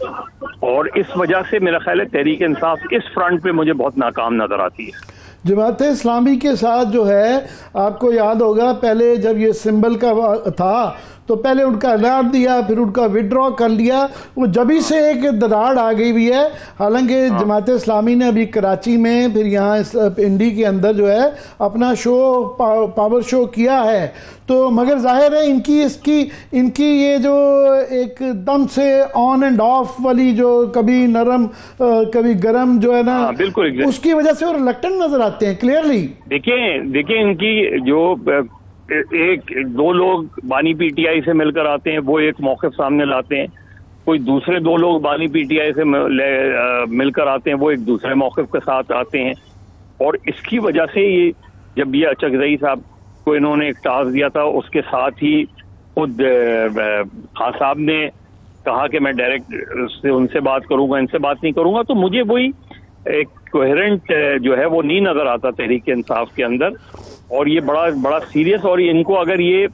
اور اس وجہ سے میرا خیال ہے تحریک انصاف اس فرنٹ پہ مجھے بہت ناکام نظر آتی ہے. جماعت اسلامی کے ساتھ جو ہے آپ کو یاد ہوگا پہلے جب یہ سمبل کا تھا تو پہلے ان کا اعلان دیا پھر ان کا وڈرا کر لیا, وہ جبھی سے ایک دراڑ آ گئی ہوئی ہے. حالانکہ جماعت اسلامی نے ابھی کراچی میں پھر یہاں انڈی کے اندر جو ہے اپنا پاور شو کیا ہے, تو مگر ظاہر ہے ان کی یہ جو ایک دم سے آن اینڈ آف والی جو کبھی نرم کبھی گرم جو ہے نا, بالکل اس کی وجہ سے وہ ریلیکٹنٹ نظر آتے ہیں کلیئرلی. دیکھیں ان کی جو ایک دو لوگ بانی پی ٹی آئی سے مل کر آتے ہیں, وہ ایک موقف سامنے لاتے ہیں, کوئی دوسرے دو لوگ بانی پی ٹی آئی سے مل کر آتے ہیں, وہ ایک دوسرے موقف کے ساتھ آتے ہیں. اور اس کی وجہ سے یہ جب یہ اچکزئی صاحب کو انہوں نے ایک ٹاسک دیا تھا, اس کے ساتھ ہی خود خان صاحب نے کہا کہ میں ڈائریکٹ ان سے بات کروں گا, ان سے بات نہیں کروں گا, تو مجھے وہی ایک کوہرنٹ جو ہے وہ نہیں نظر آتا تحریک انصاف کے اندر. اور یہ بڑا سیریس, اور ان کو اگر یہ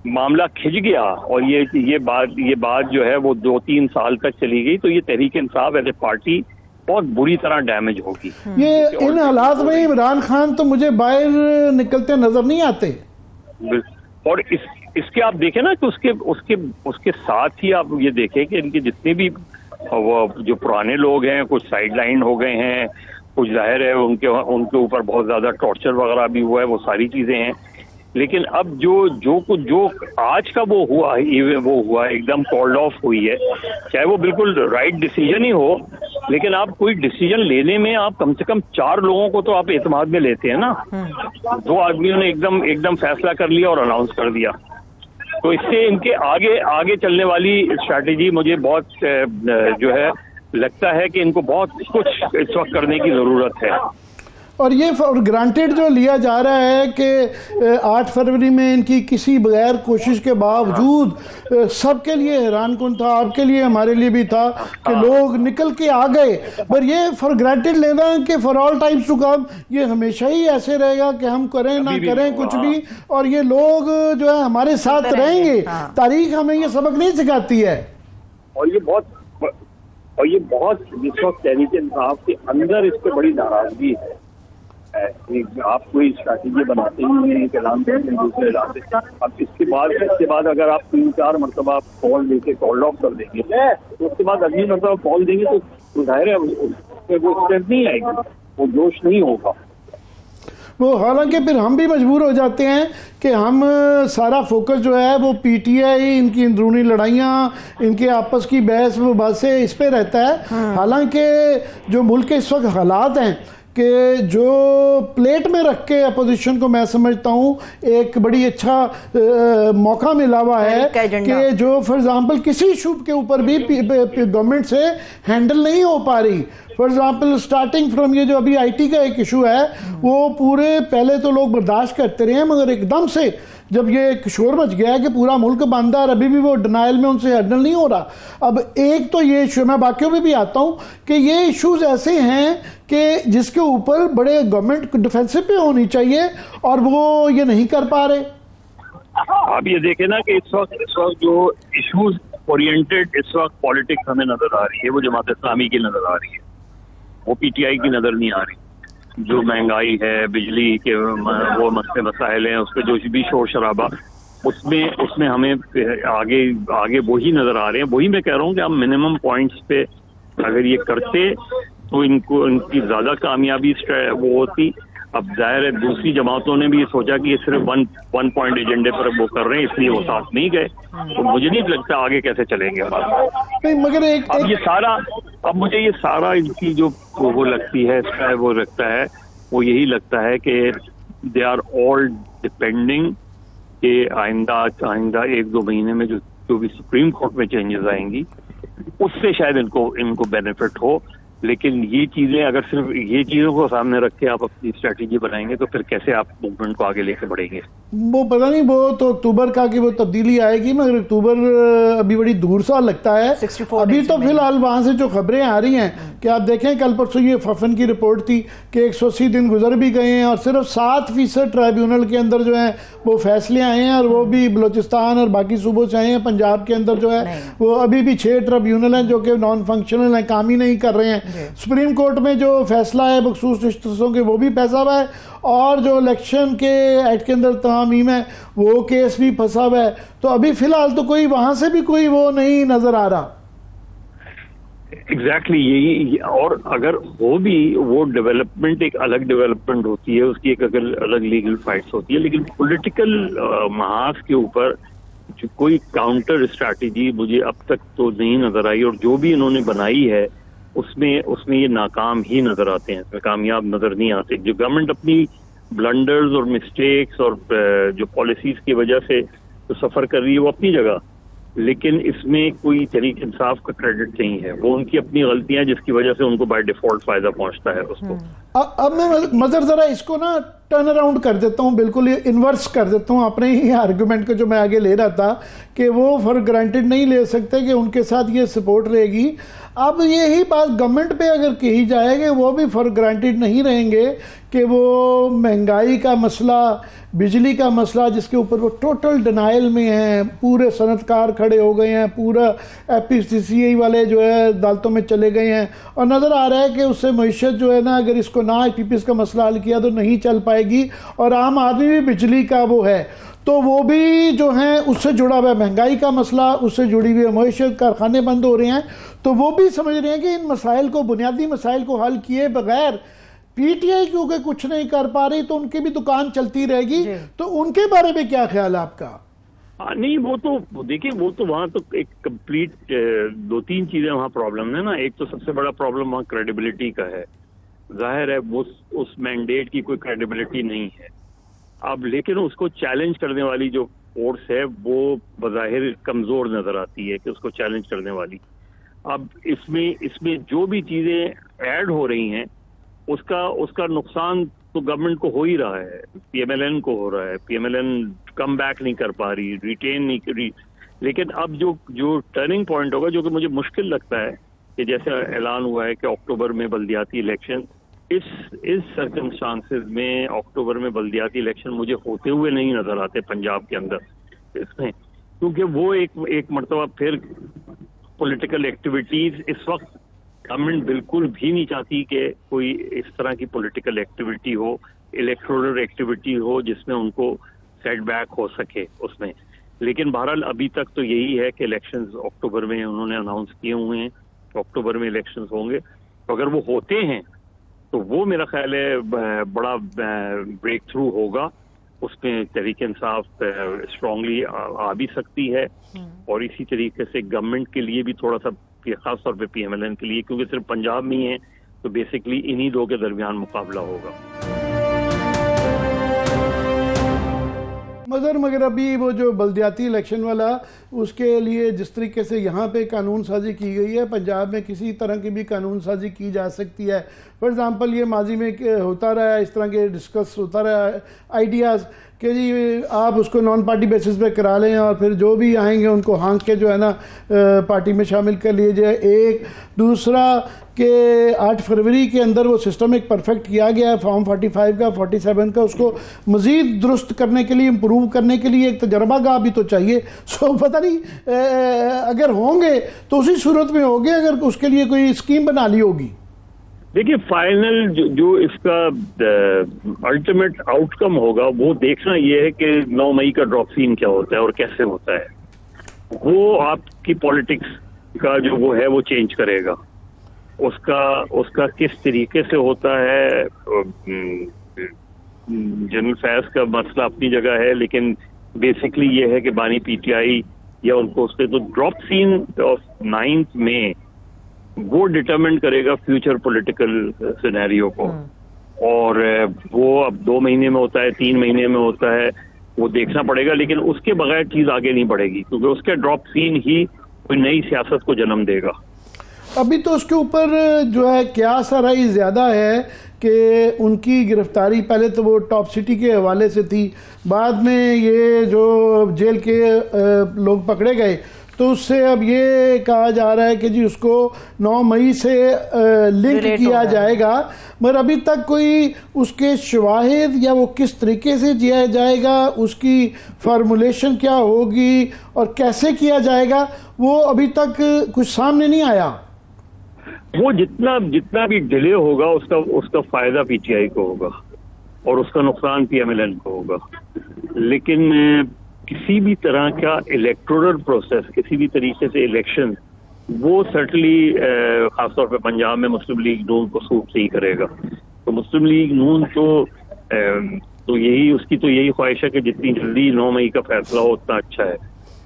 معاملہ کھنچ گیا اور یہ بات جو ہے وہ 2-3 سال تک چلی گئی, تو یہ Tehreek Insaf as a party بہت بری طرح ڈیمیج ہوگی. یہ ان حالات میں عمران خان تو مجھے باہر نکلتے نظر نہیں آتے. اور اس کے آپ دیکھیں نا کہ اس کے ساتھ ہی آپ یہ دیکھیں کہ ان کے جتنے بھی وہ جو پرانے لوگ ہیں کچھ سائڈ لائن ہو گئے ہیں, کچھ ظاہر ہے ان کے اوپر بہت زیادہ ٹارچر وغیرہ بھی ہوا ہے, وہ ساری چیزیں ہیں. لیکن اب جو آج کا وہ ہوا ایک دم کالڈ آف ہوئی ہے, چاہے وہ بالکل رائٹ ڈیسیجن ہی ہو, لیکن آپ کوئی ڈیسیجن لینے میں آپ کم سے کم 4 لوگوں کو تو آپ اعتماد میں لیتے ہیں نا. 2 آدمیوں نے ایک دم فیصلہ کر لیا اور اناؤنس کر دیا, تو اس سے ان کے آگے چلنے والی اسٹریٹجی مجھے بہت جو ہے لگتا ہے کہ ان کو بہت کچھ اس وقت کرنے کی ضرورت ہے. اور یہ گرانٹیڈ جو لیا جا رہا ہے کہ 8 فروری میں ان کی کسی بغیر کوشش کے باوجود سب کے لیے حیران کن تھا, آپ کے لیے ہمارے لیے بھی تھا کہ لوگ نکل کے آ گئے, پر یہ فار گرانٹیڈ لینا کہ for all times to come یہ ہمیشہ ہی ایسے رہے گا کہ ہم کریں نہ کریں کچھ بھی, اور یہ لوگ جو ہے ہمارے ساتھ رہیں گے. تاریخ ہمیں یہ سبق نہیں سکھاتی ہے. اور یہ بہت جس وقت تحریک انصاف کے اندر اس پہ بڑی ناراضگی ہے. آپ کوئی اسٹریٹجی بناتے ہیں کہ اعلان کرتے ہیں دوسرے علاقے, اب اس کے بعد اگر آپ 3-4 مرتبہ کال دے کے کال آف کر دیں گے تو اس کے بعد اگلی مرتبہ کال دیں گے تو ظاہر ہے وہ اسٹرینتھ نہیں آئے گی, وہ جوش نہیں ہوگا. وہ حالانکہ پھر ہم بھی مجبور ہو جاتے ہیں کہ ہم سارا فوکس جو ہے وہ پی ٹی آئی, ان کی اندرونی لڑائیاں, ان کے آپس کی بحث و بحثیں اس پہ رہتا ہے. حالانکہ جو ملک کے اس وقت حالات ہیں کہ جو پلیٹ میں رکھ کے اپوزیشن کو میں سمجھتا ہوں ایک بڑی اچھا موقع ملا ہوا ہے کہ جو فار ایگزامپل کسی ایشو کے اوپر بھی گورنمنٹ سے ہینڈل نہیں ہو پا رہی. فار ایگزامپل سٹارٹنگ فرام یہ جو ابھی آئی ٹی کا ایک ایشو ہے, وہ پورے پہلے تو لوگ برداشت کرتے رہے ہیں, مگر ایک دم سے جب یہ ایک شور مچ گیا ہے کہ پورا ملک بند ہے اور ابھی بھی وہ ڈینائل میں ان سے ہینڈل نہیں ہو رہا. اب ایک تو یہ ایشو, میں باقیوں پہ بھی آتا ہوں کہ یہ ایشوز ایسے ہیں کہ جس کے اوپر بڑے گورنمنٹ ڈیفینسو پہ ہونی چاہیے اور وہ یہ نہیں کر پا رہے. آپ یہ دیکھیں نا کہ اس وقت جو ایشوز اورینٹڈ اس وقت پالیٹکس ہمیں نظر آ رہی ہے, وہ جماعت اسلامی کی نظر آ رہی ہے, وہ پی ٹی آئی کی نظر نہیں آ رہی. جو مہنگائی ہے, بجلی کے وہ مسائل ہیں, اس پہ جو بھی شور شرابہ, اس میں ہمیں آگے وہی نظر آ رہے ہیں. وہی میں کہہ رہا ہوں کہ ہم منیمم پوائنٹس پہ اگر یہ کرتے تو ان کی زیادہ کامیابی وہ ہوتی. اب ظاہر ہے دوسری جماعتوں نے بھی یہ سوچا کہ یہ صرف ون پوائنٹ ایجنڈے پر وہ کر رہے ہیں, اس لیے وہ ساتھ نہیں گئے. تو مجھے نہیں لگتا آگے کیسے چلیں گے مگر اب مجھے یہ سارا ان کی جو وہ لگتی ہے وہ لگتا ہے, وہ یہی لگتا ہے کہ دے آر آل ڈپینڈنگ کہ آئندہ 1-2 مہینے میں جو بھی سپریم کورٹ میں چینجز آئیں گی اس سے شاید ان کو بینیفٹ ہو. لیکن یہ چیزیں اگر صرف یہ چیزوں کو سامنے رکھ کے آپ اپنی اسٹریٹجی بنائیں گے تو پھر کیسے آپ موومنٹ کو آگے لے کے بڑھیں گے. وہ پتہ نہیں، وہ تو اکتوبر کا کہ وہ تبدیلی آئے گی، مگر اکتوبر ابھی بڑی دور سا لگتا ہے. ابھی تو فی الحال وہاں سے جو خبریں آ رہی ہیں کہ آپ دیکھیں کل پرسوں یہ ففن کی رپورٹ تھی کہ 180 دن گزر بھی گئے ہیں اور صرف 7% ٹرائیبیونل کے اندر جو ہیں وہ فیصلے آئے ہیں، اور وہ بھی بلوچستان اور باقی صوبوں سے آئے ہیں. پنجاب کے اندر جو ہے وہ ابھی بھی 6 ٹرائیبیونل ہیں جو کہ نان فنکشنل ہیں، کام ہی نہیں کر رہے ہیں. سپریم کورٹ میں جو فیصلہ ہے بخصوص نشستوں کے وہ بھی پھنسا ہوا ہے، اور جو الیکشن کے ایکٹ کے اندر تعمیم ہے وہ کیس بھی پھنسا ہوا ہے. تو ابھی فی الحال تو کوئی وہاں سے بھی کوئی وہ نہیں نظر آ رہا. ایگزیکٹلی یہی، اور اگر ہو بھی وہ ڈیولپمنٹ ایک الگ ڈیولپمنٹ ہوتی ہے، اس کی ایک الگ لیگل فائٹس ہوتی ہے، لیکن پولیٹیکل محاذ کے اوپر جو کوئی کاؤنٹر اسٹریٹجی مجھے اب تک تو نہیں نظر آئی، اور جو بھی انہوں نے بنائی ہے اس میں یہ ناکام ہی نظر آتے ہیں، کامیاب نظر نہیں آتے. جو گورنمنٹ اپنی بلنڈرز اور مسٹیکس اور جو پالیسیز کی وجہ سے جو سفر کر رہی ہے وہ اپنی جگہ، لیکن اس میں کوئی طریق انصاف کا کریڈٹ نہیں ہے. وہ ان کی اپنی غلطیاں جس کی وجہ سے ان کو بائی ڈیفالٹ فائدہ پہنچتا ہے اس کو. اب میں مظہر ذرا اس کو نا ٹرن اراؤنڈ کر دیتا ہوں، بالکل انورس کر دیتا ہوں اپنے ہی آرگومنٹ کو جو میں آگے لے رہا تھا کہ وہ فار گرانٹیڈ نہیں لے سکتے کہ ان کے ساتھ یہ سپورٹ رہے گی. اب یہی بات گورنمنٹ پہ اگر کہی جائے کہ وہ بھی فار گرانٹیڈ نہیں رہیں گے کہ وہ مہنگائی کا مسئلہ، بجلی کا مسئلہ جس کے اوپر وہ ٹوٹل ڈینائل میں ہیں، پورے صنعت کار کھڑے ہو گئے ہیں، پورا FPCCI والے جو ہے عدالتوں میں چلے گئے ہیں، اور نظر آ رہا ہے کہ اس سے معیشت جو ہے نا اگر اس کو نہ PPs کا مسئلہ حل کیا تو نہیں چل پائے گی. اور عام آدمی بھی بجلی کا وہ ہے تو وہ بھی جو ہیں اس سے جڑا ہوا ہے، مہنگائی کا مسئلہ اس سے جڑی ہوئی ہے، معیشت، کارخانے بند ہو رہے ہیں. تو وہ بھی سمجھ رہے ہیں کہ ان مسائل کو، بنیادی مسائل کو حل کیے بغیر PTI کیونکہ کچھ نہیں کر پا رہی تو ان کی بھی دکان چلتی رہے گی. تو ان کے بارے میں کیا خیال ہے آپ کا؟ نہیں، وہ تو دیکھیں، وہ تو وہاں تو ایک کمپلیٹ 2-3 چیزیں وہاں پرابلم ہے نا. ایک تو سب سے بڑا پرابلم وہاں کریڈیبلٹی کا ہے. ظاہر ہے وہ اس مینڈیٹ کی کوئی کریڈیبلٹی نہیں ہے اب، لیکن اس کو چیلنج کرنے والی جو فورس ہے وہ بظاہر کمزور نظر آتی ہے کہ اس کو چیلنج کرنے والی. اب اس میں جو بھی چیزیں ایڈ ہو رہی ہیں اس کا نقصان تو گورنمنٹ کو ہو ہی رہا ہے، PMLN کو ہو رہا ہے. PMLN کم بیک نہیں کر پا رہی، ریٹین نہیں کر رہی. لیکن اب جو ٹرننگ پوائنٹ ہوگا، جو کہ مجھے مشکل لگتا ہے کہ جیسے اعلان ہوا ہے کہ اکتوبر میں بلدیاتی الیکشن، اس سرکمسٹانسز میں اکتوبر میں بلدیاتی الیکشن مجھے ہوتے ہوئے نہیں نظر آتے پنجاب کے اندر اس میں، کیونکہ وہ ایک مرتبہ پھر پولیٹیکل ایکٹیویٹیز اس وقت گورنمنٹ بالکل بھی نہیں چاہتی کہ کوئی اس طرح کی پولیٹیکل ایکٹیویٹی ہو، الیکٹورل ایکٹیویٹی ہو جس میں ان کو سیٹ بیک ہو سکے اس میں. لیکن بہرحال ابھی تک تو یہی ہے کہ الیکشنز اکتوبر میں انہوں نے اناؤنس کیے ہوئے ہیں، اکتوبر میں الیکشنز ہوں گے. اگر وہ ہوتے ہیں تو وہ میرا خیال ہے بڑا بریک تھرو ہوگا. اس میں تحریک انصاف اسٹرانگلی آ بھی سکتی ہے، اور اسی طریقے سے گورنمنٹ کے لیے بھی تھوڑا سا، خاص طور پہ PMLN کے لیے، کیونکہ صرف پنجاب میں ہی ہے تو بیسکلی انہی دو کے درمیان مقابلہ ہوگا. مگر ابھی وہ جو بلدیاتی الیکشن والا، اس کے لیے جس طریقے سے یہاں پہ قانون سازی کی گئی ہے، پنجاب میں کسی طرح کی بھی قانون سازی کی جا سکتی ہے. فار ایگزامپل یہ ماضی میں ہوتا رہا ہے، اس طرح کے ڈسکس ہوتا رہا ہے آئیڈیاز کہ جی آپ اس کو نان پارٹی بیسس پہ کرا لیں اور پھر جو بھی آئیں گے ان کو ہانک کے جو ہے نا پارٹی میں شامل کر لیے جائے. ایک دوسرا کہ 8 فروری کے اندر وہ سسٹم ایک پرفیکٹ کیا گیا ہے فارم 45 کا 47 کا، اس کو مزید درست کرنے کے لیے، امپروو کرنے کے لیے ایک تجربہ گاہ بھی تو چاہیے. سو پتہ نہیں اگر ہوں گے تو اسی صورت میں ہوگے اگر اس کے لیے کوئی اسکیم بنا لی ہوگی. دیکھیے فائنل جو اس کا الٹیمیٹ آؤٹ کم ہوگا وہ دیکھنا یہ ہے کہ 9 مئی کا ڈراپ سین کیا ہوتا ہے اور کیسے ہوتا ہے. وہ آپ کی پالیٹکس کا جو وہ ہے وہ چینج کرے گا. اس کا کس طریقے سے ہوتا ہے، جنرل فیض کا مسئلہ اپنی جگہ ہے، لیکن بیسکلی یہ ہے کہ بانی PTI یا ان کو اس پہ تو ڈراپ سین آف 9 مئی وہ ڈٹرمنٹ کرے گا فیوچر پولیٹیکل سینیریو کو. اور وہ اب 2 مہینے میں ہوتا ہے، 3 مہینے میں ہوتا ہے، وہ دیکھنا پڑے گا. لیکن اس کے بغیر چیز آگے نہیں بڑھے گی، کیونکہ اس کے ڈراپ سین ہی کوئی نئی سیاست کو جنم دے گا. ابھی تو اس کے اوپر جو ہے قیاس آرائی زیادہ ہے کہ ان کی گرفتاری پہلے تو وہ ٹاپ سٹی کے حوالے سے تھی، بعد میں یہ جو جیل کے لوگ پکڑے گئے تو اس سے اب یہ کہا جا رہا ہے کہ جی اس کو 9 مئی سے لنک کیا جائے گا، مگر ابھی تک کوئی اس کے شواہد یا وہ کس طریقے سے کیا جائے گا، اس کی فارمولیشن کیا ہوگی اور کیسے کیا جائے گا، وہ ابھی تک کچھ سامنے نہیں آیا۔ وہ جتنا بھی ڈیلے ہوگا اس کا فائدہ پی ٹی آئی کو ہوگا اور اس کا نقصان پی ایم ایل این کو ہوگا، لیکن کسی بھی طرح کا الیکٹورل پروسیس، کسی بھی طریقے سے الیکشن، وہ سرٹنلی خاص طور پہ پنجاب میں مسلم لیگ نون کو سوٹ نہیں کرے گا۔ تو مسلم لیگ نون تو یہی خواہش ہے کہ جتنی جلدی 9 مئی کا فیصلہ ہو اتنا اچھا ہے،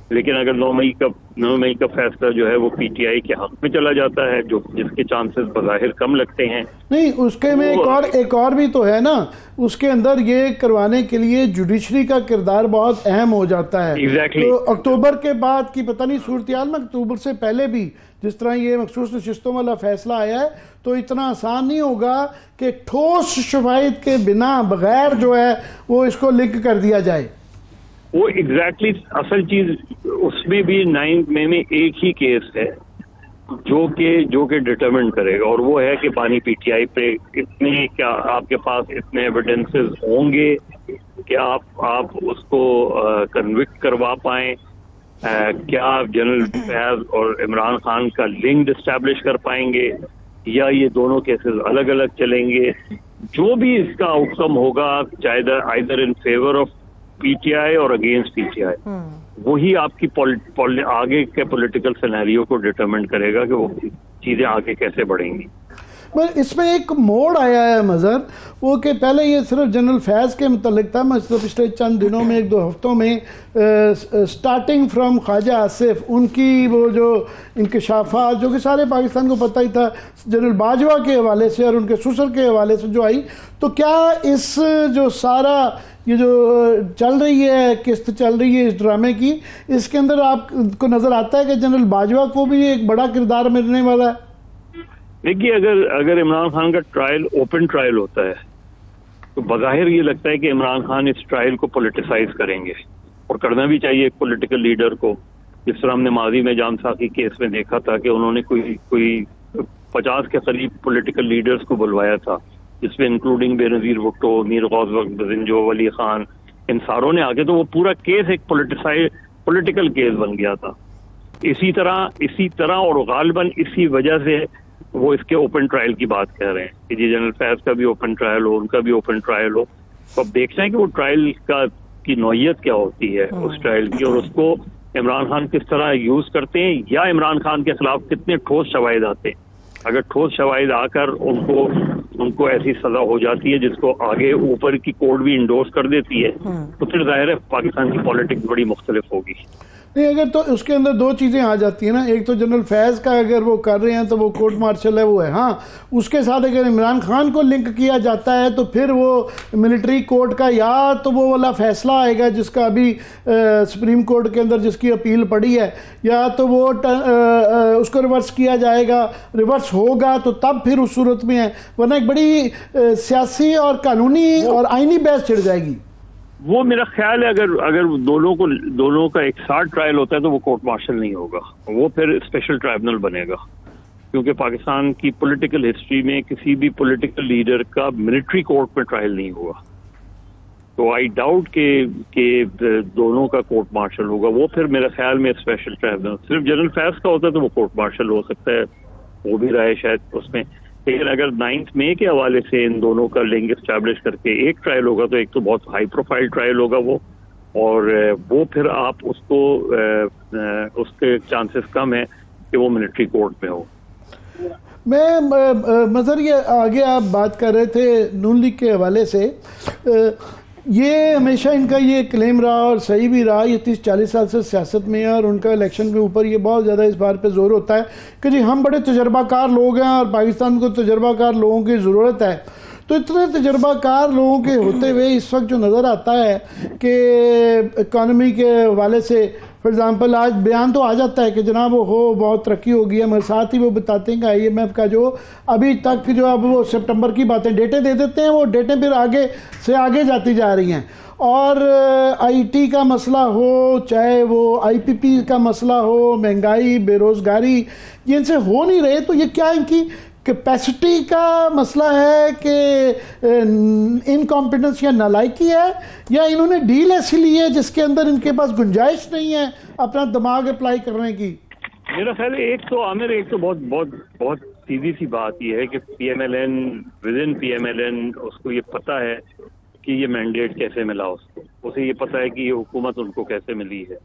لیکن اگر 9 مئی کا فیصلہ جو ہے وہ پی ٹی آئی کے حق میں چلا جاتا ہے، جس کے چانسز بظاہر کم لگتے ہیں۔ نہیں، اس کے میں ایک اور بھی تو ہے نا، اس کے اندر یہ کروانے کے لیے جوڈیشری کا کردار بہت اہم ہو جاتا ہے۔ تو اکتوبر کے بعد کی پتہ نہیں صورتحال میں، اکتوبر سے پہلے بھی جس طرح یہ مخصوص نشستوں والا فیصلہ آیا ہے تو اتنا آسان نہیں ہوگا کہ ٹھوس شواہد کے بنا بغیر جو ہے وہ اس کو لنک کر دیا جائے۔ وہ ایگزیکٹلی اصل چیز اس میں بھی 9 مئی میں ایک ہی کیس ہے جو کہ ڈٹرمن کرے گا، اور وہ ہے کہ بانی پی ٹی آئی پہ کیا آپ کے پاس اتنے ایویڈنسز ہوں گے کہ آپ اس کو کنوکٹ کروا پائیں، کیا آپ جنرل فیض اور عمران خان کا لنک اسٹیبلش کر پائیں گے، یا یہ دونوں کیسز الگ الگ چلیں گے۔ جو بھی اس کا آؤٹ کم ہوگا، چاہے either in favour of P T آئی اور اگینسٹ پی ٹی آئی، وہی آپ کی آگے کے پولیٹیکل سینیریو کو ڈٹرمن کرے گا کہ وہ چیزیں آگے کیسے بڑھیں گی۔ اس میں ایک موڑ آیا ہے مظہر، وہ کہ پہلے یہ صرف جنرل فیض کے متعلق تھا، پچھلے چند دنوں میں 1-2 ہفتوں میں سٹارٹنگ فرام خواجہ آصف ان کی وہ جو انکشافات جو کہ سارے پاکستان کو پتہ ہی تھا جنرل باجوہ کے حوالے سے اور ان کے سسر کے حوالے سے جو آئی، تو کیا اس جو سارا یہ جو چل رہی ہے قسط چل رہی ہے اس ڈرامے کی، اس کے اندر آپ کو نظر آتا ہے کہ جنرل باجوہ کو بھی ایک بڑا کردار ملنے والا ہے؟ دیکھیے، اگر عمران خان کا ٹرائل اوپن ٹرائل ہوتا ہے تو بظاہر یہ لگتا ہے کہ عمران خان اس ٹرائل کو پولیٹیسائز کریں گے، اور کرنا بھی چاہیے ایک پولیٹیکل لیڈر کو، جس طرح ہم نے ماضی میں جان ساقی کیس میں دیکھا تھا کہ انہوں نے کوئی 50 کے قریب پولیٹیکل لیڈرز کو بلوایا تھا، جس میں انکلوڈنگ بے نظیر بھٹو، میر غوث بخش بزنجو، ولی خان، ان ساروں نے آگے، تو وہ پورا کیس ایک پولیٹیکل کیس بن گیا تھا۔ اسی طرح اور غالباً اسی وجہ سے وہ اس کے اوپن ٹرائل کی بات کہہ رہے ہیں کہ جی جنرل فیض کا بھی اوپن ٹرائل ہو، ان کا بھی اوپن ٹرائل ہو۔ تو اب دیکھتے ہیں کہ وہ ٹرائل کی نوعیت کیا ہوتی ہے اس ٹرائل کی، اور اس کو عمران خان کس طرح یوز کرتے ہیں، یا عمران خان کے خلاف کتنے ٹھوس شواہد آتے ہیں۔ اگر ٹھوس شواہد آ کر ان کو ایسی سزا ہو جاتی ہے جس کو آگے اوپر کی کورٹ بھی انڈورس کر دیتی ہے، تو پھر ظاہر ہے پاکستان کی پالیٹکس بڑی مختلف ہوگی۔ نہیں، اگر تو اس کے اندر 2 چیزیں آ جاتی ہیں نا، ایک تو جنرل فیض کا اگر وہ کر رہے ہیں تو وہ کورٹ مارشل ہے، وہ ہے، ہاں اس کے ساتھ اگر عمران خان کو لنک کیا جاتا ہے تو پھر وہ ملٹری کورٹ کا یا تو وہ والا فیصلہ آئے گا جس کا ابھی سپریم کورٹ کے اندر جس کی اپیل پڑی ہے، یا تو وہ اس کو ریورس کیا جائے گا، ریورس ہوگا تو تب پھر اس صورت میں ہے، ورنہ ایک بڑی سیاسی اور قانونی اور آئینی بحث چھڑ جائے گی۔ وہ میرا خیال ہے اگر دونوں کا ایک ساتھ ٹرائل ہوتا ہے تو وہ کورٹ مارشل نہیں ہوگا، وہ پھر اسپیشل ٹرائبونل بنے گا، کیونکہ پاکستان کی پولیٹیکل ہسٹری میں کسی بھی پولیٹیکل لیڈر کا ملٹری کورٹ میں ٹرائل نہیں ہوا، تو آئی ڈاؤٹ کہ دونوں کا کورٹ مارشل ہوگا۔ وہ پھر میرے خیال میں اسپیشل ٹرائبونل، صرف جنرل فیض کا ہوتا ہے تو وہ کورٹ مارشل ہو سکتا ہے، وہ بھی رہے شاید اس میں، لیکن اگر 9 مئی کے حوالے سے ان دونوں کا لنک اسٹیبلش کر کے ایک ٹرائل ہوگا تو ایک تو بہت ہائی پروفائل ٹرائل ہوگا وہ، اور وہ پھر آپ اس کے چانسز کم ہیں کہ وہ ملٹری کورٹ میں ہو۔ میں مظہر یہ آگے آپ بات کر رہے تھے نون لیگ کے حوالے سے، یہ ہمیشہ ان کا یہ کلیم رہا اور صحیح بھی رہا، یہ 30-40 سال سے سیاست میں ہے، اور ان کا الیکشن کے اوپر یہ بہت زیادہ اس بار پہ زور ہوتا ہے کہ جی ہم بڑے تجربہ کار لوگ ہیں اور پاکستان کو تجربہ کار لوگوں کی ضرورت ہے۔ تو اتنے تجربہ کار لوگوں کے ہوتے ہوئے اس وقت جو نظر آتا ہے کہ اکانومی کے حوالے سے فار ایگزامپل آج بیان تو آ جاتا ہے کہ جناب وہ ہو بہت ترقی ہو گئی ہے، مگر ساتھ ہی وہ بتاتے ہیں کہ آئی ایم ایف کا جو ابھی تک جو اب وہ سپٹمبر کی باتیں ڈیٹیں دے دیتے ہیں، وہ ڈیٹیں پھر آگے سے آگے جاتی جا رہی ہیں. اور آئی ٹی کا مسئلہ ہو، چاہے وہ آئی پی پی کا مسئلہ ہو، مہنگائی، بے روزگاری، یہ ان سے ہو نہیں رہے. تو یہ کیا ان کی کیپیسٹی کا مسئلہ ہے کہ انکمپیٹنس یا نالائکی ہے، یا انہوں نے ڈیل ایسی لی ہے جس کے اندر ان کے پاس گنجائش نہیں ہے اپنا دماغ اپلائی کرنے کی؟ میرا خیال ہے ایک تو بہت سیدھی سی بات یہ ہے کہ P M L N within P M L N اس کو یہ پتا ہے کہ یہ مینڈیٹ کیسے ملا، اسے یہ پتا ہے کہ یہ حکومت ان کو کیسے ملی ہے.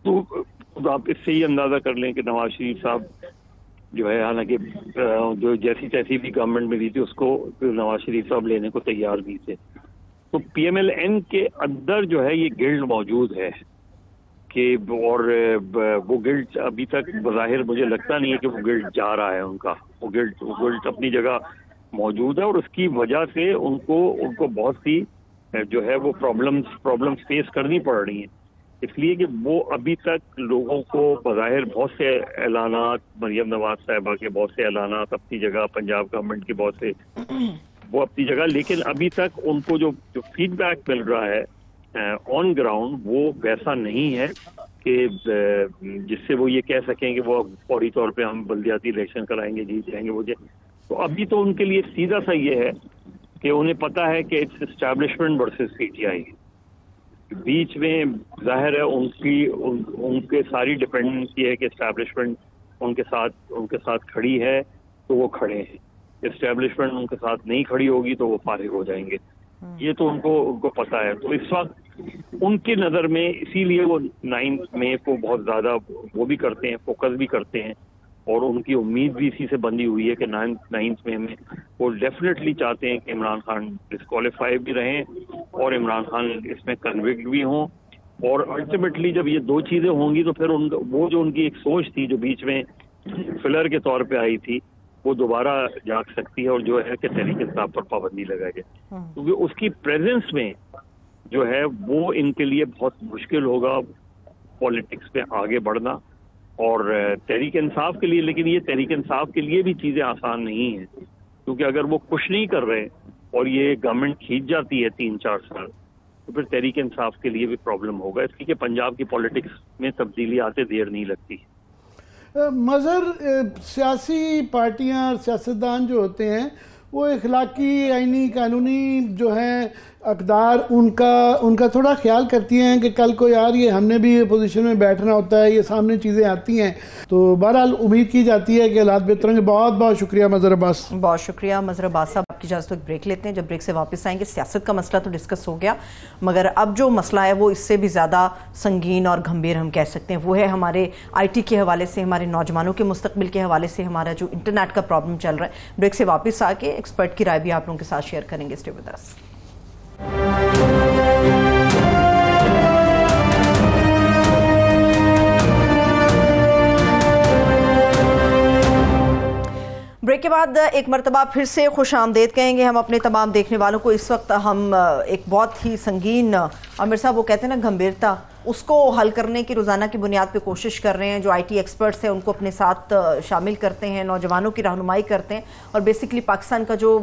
تو آپ اس سے یہ اندازہ کر لیں کہ نواز شریف صاحب جو ہے، حالانکہ جو جیسی تیسی بھی گورنمنٹ ملی تھی اس کو نواز شریف صاحب لینے کو تیار بھی تھے. تو پی ایم ایل این کے اندر جو ہے یہ گلڈ موجود ہے کہ، اور وہ گلڈ ابھی تک بظاہر مجھے لگتا نہیں ہے کہ وہ گلڈ جا رہا ہے ان کا. وہ گلڈ اپنی جگہ موجود ہے، اور اس کی وجہ سے ان کو بہت سی جو ہے وہ پرابلمس فیس کرنی پڑ رہی ہیں. اس لیے کہ وہ ابھی تک لوگوں کو بظاہر بہت سے اعلانات، مریم نواز صاحبہ کے بہت سے اعلانات اپنی جگہ، پنجاب گورنمنٹ کے بہت سے وہ اپنی جگہ، لیکن ابھی تک ان کو جو فیڈ بیک مل رہا ہے آن گراؤنڈ وہ ویسا نہیں ہے کہ جس سے وہ یہ کہہ سکیں کہ وہ فوری طور پہ ہم بلدیاتی الیکشن کرائیں گے، جیت جائیں گے. تو ابھی تو ان کے لیے سیدھا سا یہ ہے کہ انہیں پتا ہے کہ it's establishment versus P T I. بیچ میں ظاہر ہے ان کے ساری ڈپینڈنس یہ ہے کہ اسٹیبلشمنٹ ان کے ساتھ کھڑی ہے تو وہ کھڑے ہیں، اسٹیبلشمنٹ ان کے ساتھ نہیں کھڑی ہوگی تو وہ فارغ ہو جائیں گے. یہ تو ان کو پتا ہے. تو اس وقت ان کی نظر میں اسی لیے وہ 9 مئی کو بہت زیادہ وہ بھی کرتے ہیں، فوکس بھی کرتے ہیں، اور ان کی امید بھی اسی سے بندھی ہوئی ہے کہ 9 مئی میں وہ ڈیفینیٹلی چاہتے ہیں کہ عمران خان ڈسکوالیفائی بھی رہیں اور عمران خان اس میں کنوکٹ بھی ہوں. اور الٹیمیٹلی جب یہ دو چیزیں ہوں گی تو پھر وہ جو ان کی ایک سوچ تھی جو بیچ میں فلر کے طور پہ آئی تھی وہ دوبارہ جاگ سکتی ہے، اور جو ہے کہ تحریک انصاف پر پابندی لگائی جائے. کیونکہ اس کی پریزنس میں جو ہے وہ ان کے لیے بہت مشکل ہوگا پالیٹکس میں آگے بڑھنا. اور تحریک انصاف کے لیے، لیکن یہ تحریک انصاف کے لیے بھی چیزیں آسان نہیں ہیں، کیونکہ اگر وہ کچھ نہیں کر رہے اور یہ گورنمنٹ کھینچ جاتی ہے 3-4 سال تو پھر تحریک انصاف کے لیے بھی پرابلم ہوگا. اس لیے کہ پنجاب کی پالیٹکس میں تبدیلی آتے دیر نہیں لگتی. مظہر، سیاسی پارٹیاں اور سیاستدان جو ہوتے ہیں وہ اخلاقی، آئینی، قانونی جو ہیں اقدار ان کا تھوڑا خیال کرتی ہیں کہ کل کو یار یہ ہم نے بھی اپوزیشن میں بیٹھنا ہوتا ہے، یہ سامنے چیزیں آتی ہیں. تو بہرحال امید کی جاتی ہے کہ حالات بہتر ہوں گے. بہت بہت شکریہ مظہر عباس. بہت شکریہ مظہر عباس صاحب. آپ کی اجازت ایک بریک لیتے ہیں. جب بریک سے واپس آئیں گے سیاست کا مسئلہ تو ڈسکس ہو گیا، مگر اب جو مسئلہ ہے وہ اس سے بھی زیادہ سنگین اور گھمبیر ہم کہہ سکتے ہیں، وہ ہے ہمارے آئی ٹی کے حوالے سے، ہمارے نوجوانوں کے مستقبل کے حوالے سے ہمارا جو انٹرنیٹ کا پرابلم چل رہا ہے. بریک سے واپس آ کے ایکسپرٹ کی رائے بھی آپ لوگوں کے ساتھ شیئر کریں گے. Stay with us. بریک کے بعد ایک مرتبہ پھر سے خوش آمدید کہیں گے ہم اپنے تمام دیکھنے والوں کو. اس وقت ہم ایک بہت ہی سنگین، عامر صاحب وہ کہتے ہیں نا گھمبیرتا، اس کو حل کرنے کی روزانہ کی بنیاد پہ کوشش کر رہے ہیں. جو آئی ٹی ایکسپرٹس ہیں ان کو اپنے ساتھ شامل کرتے ہیں، نوجوانوں کی رہنمائی کرتے ہیں، اور بیسکلی پاکستان کا جو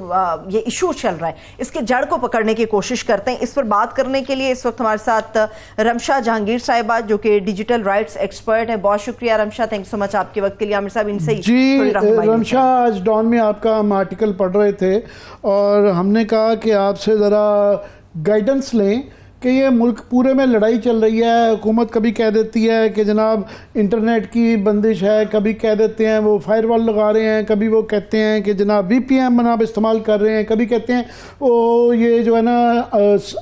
یہ ایشو چل رہا ہے اس کے جڑ کو پکڑنے کی کوشش کرتے ہیں. اس پر بات کرنے کے لیے اس وقت ہمارے ساتھ رمشا جہانگیر صاحبہ جو کہ ڈیجیٹل رائٹس ایکسپرٹ ہیں. بہت شکریہ رمشا، تھینک یو سو مچ آپ کے وقت کے لیے. عامر صاحب ان سے جی رمشا، آج ڈان میں آپ کا ہم آرٹیکل پڑھ رہے تھے اور ہم نے کہا کہ آپ سے ذرا گائیڈنس لیں کہ یہ ملک پورے میں لڑائی چل رہی ہے. حکومت کبھی کہہ دیتی ہے کہ جناب انٹرنیٹ کی بندش ہے، کبھی کہہ دیتے ہیں وہ فائر وال لگا رہے ہیں، کبھی وہ کہتے ہیں کہ جناب وی پی این آپ استعمال کر رہے ہیں، کبھی کہتے ہیں وہ یہ جو ہے نا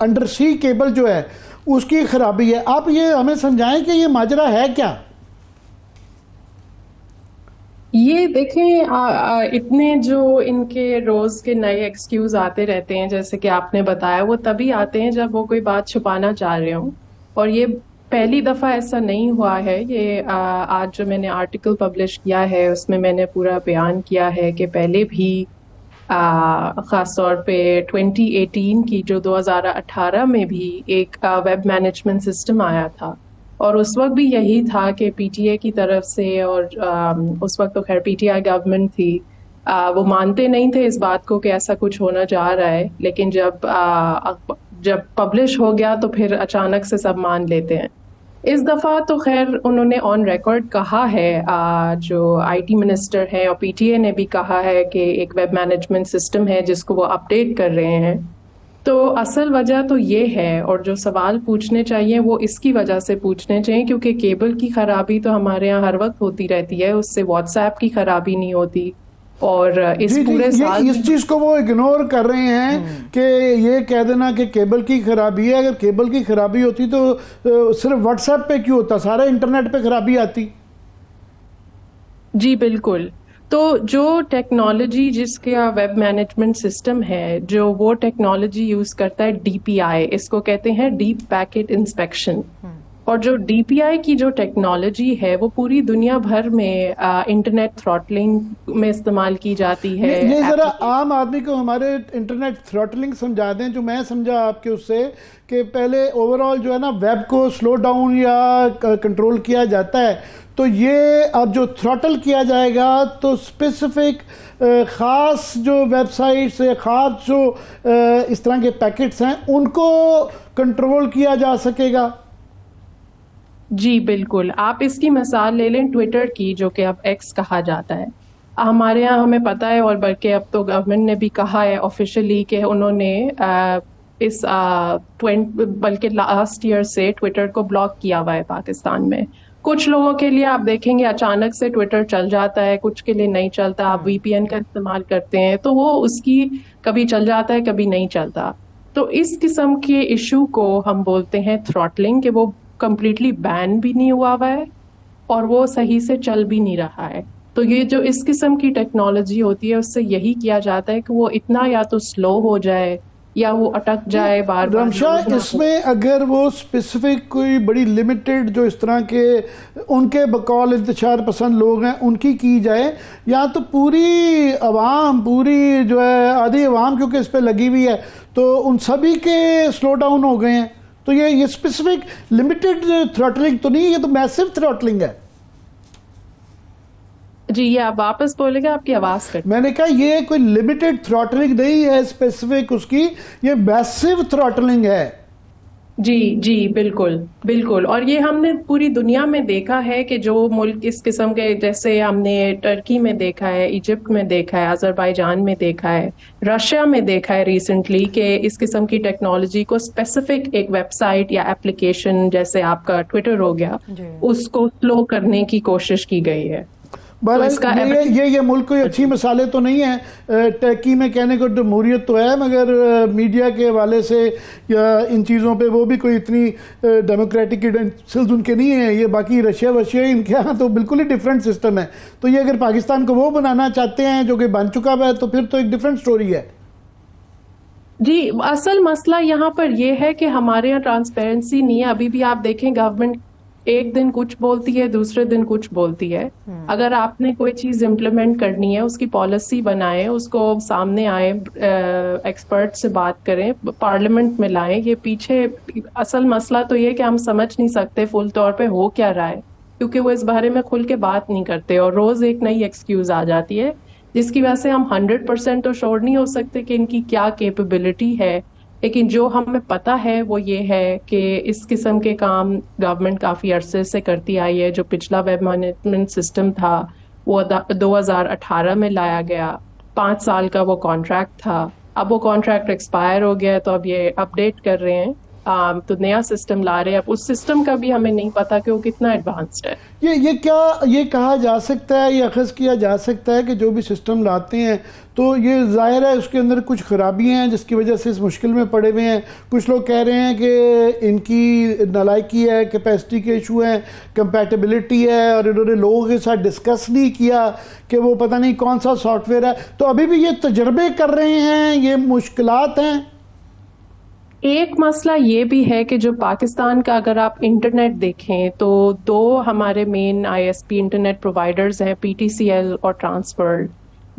انڈر سی کیبل جو ہے اس کی خرابی ہے. آپ یہ ہمیں سمجھائیں کہ یہ ماجرا ہے کیا؟ یہ دیکھیں، اتنے جو ان کے روز کے نئے ایکسکیوز آتے رہتے ہیں، جیسے کہ آپ نے بتایا، وہ تبھی آتے ہیں جب وہ کوئی بات چھپانا چاہ رہے ہوں. اور یہ پہلی دفعہ ایسا نہیں ہوا ہے. یہ آج جو میں نے آرٹیکل پبلش کیا ہے اس میں نے پورا بیان کیا ہے کہ پہلے بھی خاص طور پہ 2018 کی جو 2018 میں بھی ایک ویب مینجمنٹ سسٹم آیا تھا اور اس وقت بھی یہی تھا کہ پی ٹی اے کی طرف سے، اور اس وقت تو خیر پی ٹی آئی گورنمنٹ تھی، وہ مانتے نہیں تھے اس بات کو کہ ایسا کچھ ہونا جا رہا ہے، لیکن جب پبلش ہو گیا تو پھر اچانک سے سب مان لیتے ہیں۔ اس دفعہ تو خیر انہوں نے آن ریکارڈ کہا ہے، جو آئی ٹی منسٹر ہیں اور پی ٹی اے نے بھی کہا ہے کہ ایک ویب مینجمنٹ سسٹم ہے جس کو وہ اپڈیٹ کر رہے ہیں۔ تو اصل وجہ تو یہ ہے، اور جو سوال پوچھنے چاہیے وہ اس کی وجہ سے پوچھنے چاہیے، کیونکہ کیبل کی خرابی تو ہمارے یہاں ہر وقت ہوتی رہتی ہے، اس سے واٹس ایپ کی خرابی نہیں ہوتی، اور اس پورے سال اس چیز کو وہ اگنور کر رہے ہیں کہ یہ کہہ دینا کہ کیبل کی خرابی ہے۔ اگر کیبل کی خرابی ہوتی تو صرف واٹس ایپ پہ کیوں ہوتا، سارا انٹرنیٹ پہ خرابی آتی۔ جی بالکل، تو جو ٹیکنالوجی جس کا ویب مینجمنٹ سسٹم ہے، جو وہ ٹیکنالوجی یوز کرتا ہے ڈی پی آئی، اس کو کہتے ہیں ڈیپ پیکٹ انسپیکشن، اور جو ڈی پی آئی کی جو ٹیکنالوجی ہے وہ پوری دنیا بھر میں انٹرنیٹ تھراٹلنگ میں استعمال کی جاتی ہے۔ یہ ذرا عام آدمی کو ہمارے انٹرنیٹ تھراٹلنگ سمجھا دیں، جو میں سمجھا آپ کے اس سے کہ پہلے اوور آل جو ہے نا ویب کو سلو ڈاؤن یا کنٹرول کیا جاتا ہے، تو یہ اب جو تھراٹل کیا جائے گا تو اسپیسیفک خاص جو ویب سائٹس یا خاص جو اس طرح کے پیکٹس ہیں ان کو کنٹرول کیا جا سکے گا۔ جی بالکل، آپ اس کی مثال لے لیں ٹویٹر کی، جو کہ اب ایکس کہا جاتا ہے۔ ہمارے یہاں ہمیں پتہ ہے، اور بلکہ اب تو گورنمنٹ نے بھی کہا ہے آفیشلی کہ انہوں نے بلکہ لاسٹ ایئر سے ٹویٹر کو بلاک کیا ہوا ہے پاکستان میں۔ کچھ لوگوں کے لیے آپ دیکھیں گے اچانک سے ٹویٹر چل جاتا ہے، کچھ کے لیے نہیں چلتا، آپ وی پی این کا استعمال کرتے ہیں تو وہ اس کی کبھی چل جاتا ہے کبھی نہیں چلتا۔ تو اس قسم کے ایشو کو ہم بولتے ہیں تھراٹلنگ، کہ وہ کمپلیٹلی بین بھی نہیں ہوا ہے اور وہ صحیح سے چل بھی نہیں رہا ہے۔ تو یہ جو اس قسم کی ٹیکنالوجی ہوتی ہے اس سے یہی کیا جاتا ہے کہ وہ اتنا یا تو سلو ہو جائے یا وہ اٹک جائے بار بار۔ رمشا، اس میں اگر وہ اسپیسیفک کوئی بڑی لمیٹڈ جو اس طرح کے ان کے بقول انتشار پسند لوگ ہیں ان کی جائے، یا تو پوری عوام، پوری جو ہے آدھی عوام کیونکہ اس پہ لگی ہوئی ہے تو ان سبھی کے سلو ڈاؤن ہو گئے ہیں، تو یہ اسپیسیفک لمیٹڈ تھراٹلنگ تو نہیں، یہ تو میسو تھراٹلنگ ہے۔ جی یہ آپ واپس بولے گا، آپ کی آواز کٹ۔ میں نے کہا یہ کوئی لمیٹڈ تھراٹلنگ نہیں ہے اسپیسیفک اس کی، یہ میسو تھراٹلنگ ہے۔ جی جی بالکل بالکل، اور یہ ہم نے پوری دنیا میں دیکھا ہے کہ جو ملک اس قسم کے، جیسے ہم نے ٹرکی میں دیکھا ہے، ایجپٹ میں دیکھا ہے، آذربائیجان میں دیکھا ہے، رشیا میں دیکھا ہے ریسنٹلی، کہ اس قسم کی ٹیکنالوجی کو اسپیسیفک ایک ویب سائٹ یا ایپلیکیشن جیسے آپ کا ٹویٹر ہو گیا، اس کو سلو کرنے کی کوشش کی گئی ہے۔ یہ ملک کوئی اچھی مثالیں تو نہیں ہیں، ٹرکی میں کہنے کو جمہوریت تو ہے مگر میڈیا کے حوالے سے یا ان چیزوں پہ وہ بھی کوئی اتنی ڈیموکریٹک ایڈنسلز ان کے نہیں ہیں، یہ باقی رشیا ان کے ہاں تو بالکل ہی ڈیفرنٹ سسٹم ہے۔ تو یہ اگر پاکستان کو وہ بنانا چاہتے ہیں جو کہ بن چکا ہے تو پھر تو ایک ڈیفرنٹ سٹوری ہے۔ جی اصل مسئلہ یہاں پر یہ ہے کہ ہمارے یہاں ٹرانسپیرنسی نہیں ہے۔ ابھی بھی آپ دیکھیں گورنمنٹ ایک دن کچھ بولتی ہے، دوسرے دن کچھ بولتی ہے۔ اگر آپ نے کوئی چیز امپلیمنٹ کرنی ہے، اس کی پالیسی بنائیں، اس کو سامنے آئے، ایکسپرٹ سے بات کریں، پارلیمنٹ میں لائیں۔ یہ پیچھے اصل مسئلہ تو یہ کہ ہم سمجھ نہیں سکتے فل طور پہ ہو کیا رہا ہے، کیونکہ وہ اس بارے میں کھل کے بات نہیں کرتے، اور روز ایک نئی ایکسکیوز آ جاتی ہے، جس کی وجہ سے ہم 100% تو شور نہیں ہو سکتے کہ ان کی کیا کیپیبلٹی ہے۔ لیکن جو ہمیں پتہ ہے وہ یہ ہے کہ اس قسم کے کام گورنمنٹ کافی عرصے سے کرتی آئی ہے۔ جو پچھلا ویب مینجمنٹ سسٹم تھا وہ 2018 میں لایا گیا، 5 سال کا وہ کانٹریکٹ تھا، اب وہ کانٹریکٹ ایکسپائر ہو گیا تو اب یہ اپڈیٹ کر رہے ہیں، تو نیا سسٹم لا رہے ہیں۔ اب اس سسٹم کا بھی ہمیں نہیں پتا کہ وہ کتنا ایڈوانسڈ ہے۔ یہ کہا جا سکتا ہے یا اخذ کیا جا سکتا ہے کہ جو بھی سسٹم لاتے ہیں تو یہ ظاہر ہے اس کے اندر کچھ خرابیاں ہیں جس کی وجہ سے اس مشکل میں پڑے ہوئے ہیں۔ کچھ لوگ کہہ رہے ہیں کہ ان کی نالائکی ہے، کیپیسٹی کے ایشو ہیں، کمپیٹیبلٹی ہے، اور انہوں نے لوگوں کے ساتھ ڈسکس نہیں کیا کہ وہ پتہ نہیں کون سا سافٹ ویئر ہے، تو ابھی بھی یہ تجربے کر رہے ہیں، یہ مشکلات ہیں۔ ایک مسئلہ یہ بھی ہے کہ جو پاکستان کا اگر آپ انٹرنیٹ دیکھیں تو 2 ہمارے main I S P internet providers ہیں، پی ٹی سی ایل اور ٹرانسورلڈ،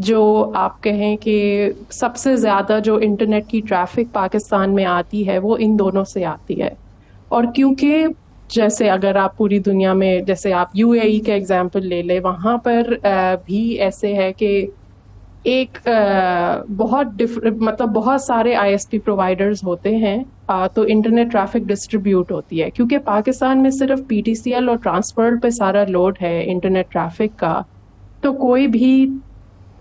جو آپ کہیں کہ سب سے زیادہ جو انٹرنیٹ کی ٹریفک پاکستان میں آتی ہے وہ ان دونوں سے آتی ہے۔ اور کیونکہ جیسے اگر آپ پوری دنیا میں جیسے آپ UAE کا ایگزامپل لے لیں، وہاں پر بھی ایسے ہے کہ ایک مطلب بہت سارے ISP پرووائڈرز ہوتے ہیں، تو انٹرنیٹ ٹریفک ڈسٹریبیوٹ ہوتی ہے. کیونکہ پاکستان میں صرف PTCL اور ٹرانسورلڈ پہ سارا لوڈ ہے انٹرنیٹ ٹریفک کا، تو کوئی بھی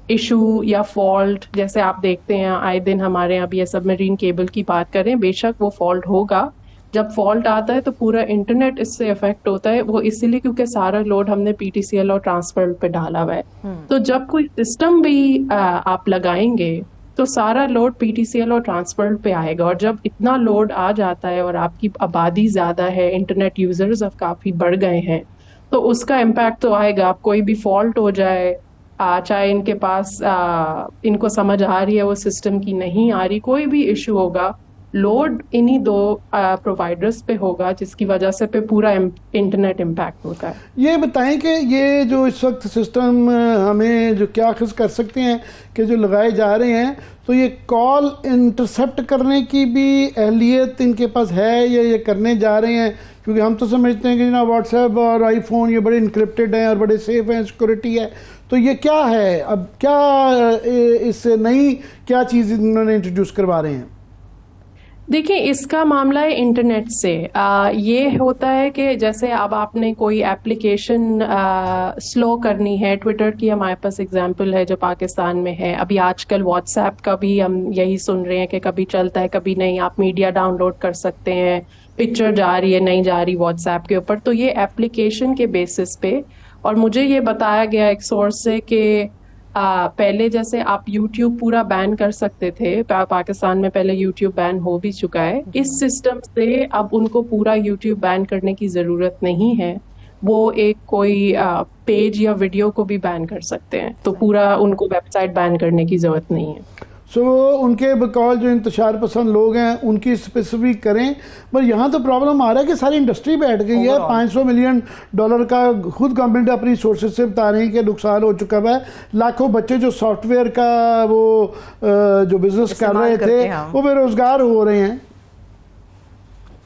ایشو یا فالٹ جیسے آپ دیکھتے ہیں آئے دن ہمارے یہاں بھی سب مرین کیبل کی بات کریں، بے شک وہ فالٹ ہوگا. جب فالٹ آتا ہے تو پورا انٹرنیٹ اس سے افیکٹ ہوتا ہے، وہ اسی لیے کیونکہ سارا لوڈ ہم نے PTCL اور ٹرانسفر پہ ڈالا ہوا ہے. تو جب کوئی سسٹم بھی آپ لگائیں گے تو سارا لوڈ PTCL اور ٹرانسفر پہ آئے گا، اور جب اتنا لوڈ آ جاتا ہے اور آپ کی آبادی زیادہ ہے، انٹرنیٹ یوزرز اب کافی بڑھ گئے ہیں، تو اس کا امپیکٹ تو آئے گا. آپ کوئی بھی فالٹ ہو جائے، چاہے ان کے پاس ان کو سمجھ آ رہی ہے وہ سسٹم کی نہیں آ رہی، کوئی بھی ایشو ہوگا، لوڈ انہی دو پرووائڈرز پہ ہوگا، جس کی وجہ سے پہ پورا انٹرنیٹ امپیکٹ ہوتا ہے. یہ بتائیں کہ یہ جو اس وقت سسٹم ہمیں جو کیا خز کر سکتے ہیں کہ جو لگائے جا رہے ہیں، تو یہ کال انٹرسپٹ کرنے کی بھی اہلیت ان کے پاس ہے یا یہ کرنے جا رہے ہیں؟ کیونکہ ہم تو سمجھتے ہیں کہ جناب واٹس ایپ اور آئی فون یہ بڑے انکرپٹڈ ہیں اور بڑے سیف ہیں، سیکورٹی ہے. تو یہ کیا ہے اب، کیا اس سے نئی کیا چیز انہوں نے انٹروڈیوس کروا رہے ہیں؟ دیکھیں، اس کا معاملہ ہے انٹرنیٹ سے. یہ ہوتا ہے کہ جیسے اب آپ نے کوئی ایپلیکیشن سلو کرنی ہے، ٹویٹر کی ہمارے پاس اگزامپل ہے جو پاکستان میں ہے. ابھی آج کل واٹس ایپ کا بھی ہم یہی سن رہے ہیں کہ کبھی چلتا ہے کبھی نہیں. آپ میڈیا ڈاؤن لوڈ کر سکتے ہیں، پکچر جا رہی ہے نہیں جا رہی واٹس ایپ کے اوپر، تو یہ ایپلیکیشن کے بیسس پہ. اور مجھے یہ بتایا گیا ایک سورس سے کہ پہلے جیسے آپ یوٹیوب پورا بین کر سکتے تھے، پاکستان میں پہلے یوٹیوب بین ہو بھی چکا ہے. اس سسٹم سے اب ان کو پورا یوٹیوب بین کرنے کی ضرورت نہیں ہے، وہ ایک کوئی پیج یا ویڈیو کو بھی بین کر سکتے ہیں، تو پورا ان کو ویب سائٹ بین کرنے کی ضرورت نہیں ہے. ان کے بقول جو انتشار پسند لوگ ہیں ان کی اسپیسیفک کریں. پر یہاں تو پرابلم آ رہا ہے کہ ساری انڈسٹری بیٹھ گئی ہے. $500 ملین کا خود گورنمنٹ اپنی سورسز سے بتا رہی ہیں کہ نقصان ہو چکا ہے. لاکھوں بچے جو سافٹ ویئر کا وہ جو بزنس کر رہے تھے وہ بے روزگار ہو رہے ہیں.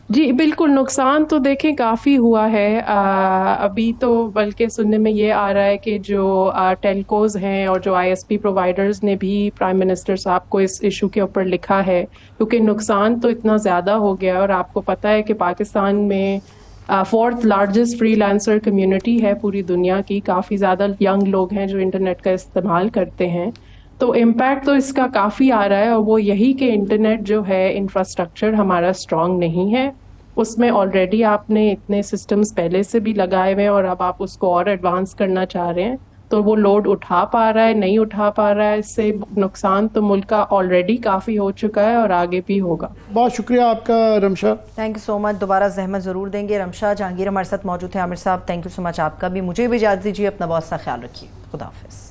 جی بالکل، نقصان تو دیکھیں کافی ہوا ہے. ابھی تو بلکہ سننے میں یہ آ رہا ہے کہ جو ٹیلکوز ہیں اور جو ISP پرووائڈرز نے بھی پرائم منسٹر صاحب کو اس ایشو کے اوپر لکھا ہے، کیونکہ نقصان تو اتنا زیادہ ہو گیا. اور آپ کو پتہ ہے کہ پاکستان میں 4th largest free lancer community ہے پوری دنیا کی. کافی زیادہ ینگ لوگ ہیں جو انٹرنیٹ کا استعمال کرتے ہیں، تو امپیکٹ تو اس کا کافی آ رہا ہے. اور وہ یہی کہ انٹرنیٹ جو ہے انفراسٹرکچر ہمارا اسٹرانگ نہیں ہے. اس میں آلریڈی آپ نے اتنے سسٹمز پہلے سے بھی لگائے ہوئے ہیں، اور اب آپ اس کو اور ایڈوانس کرنا چاہ رہے ہیں، تو وہ لوڈ اٹھا پا رہا ہے نہیں اٹھا پا رہا ہے. اس سے نقصان تو ملک کا آلریڈی کافی ہو چکا ہے اور آگے بھی ہوگا. بہت شکریہ آپ کا رمشا. تھینک یو سو مچ. دوبارہ زحمت ضرور دیں گے. رمشا جہانگیر ہمارے ساتھ موجود ہیں. عامر صاحب تھینک یو سو مچ. آپ کا بھی. مجھے بھی اجازت دیجیے. اپنا بہت سا خیال رکھیے. خدا حافظ.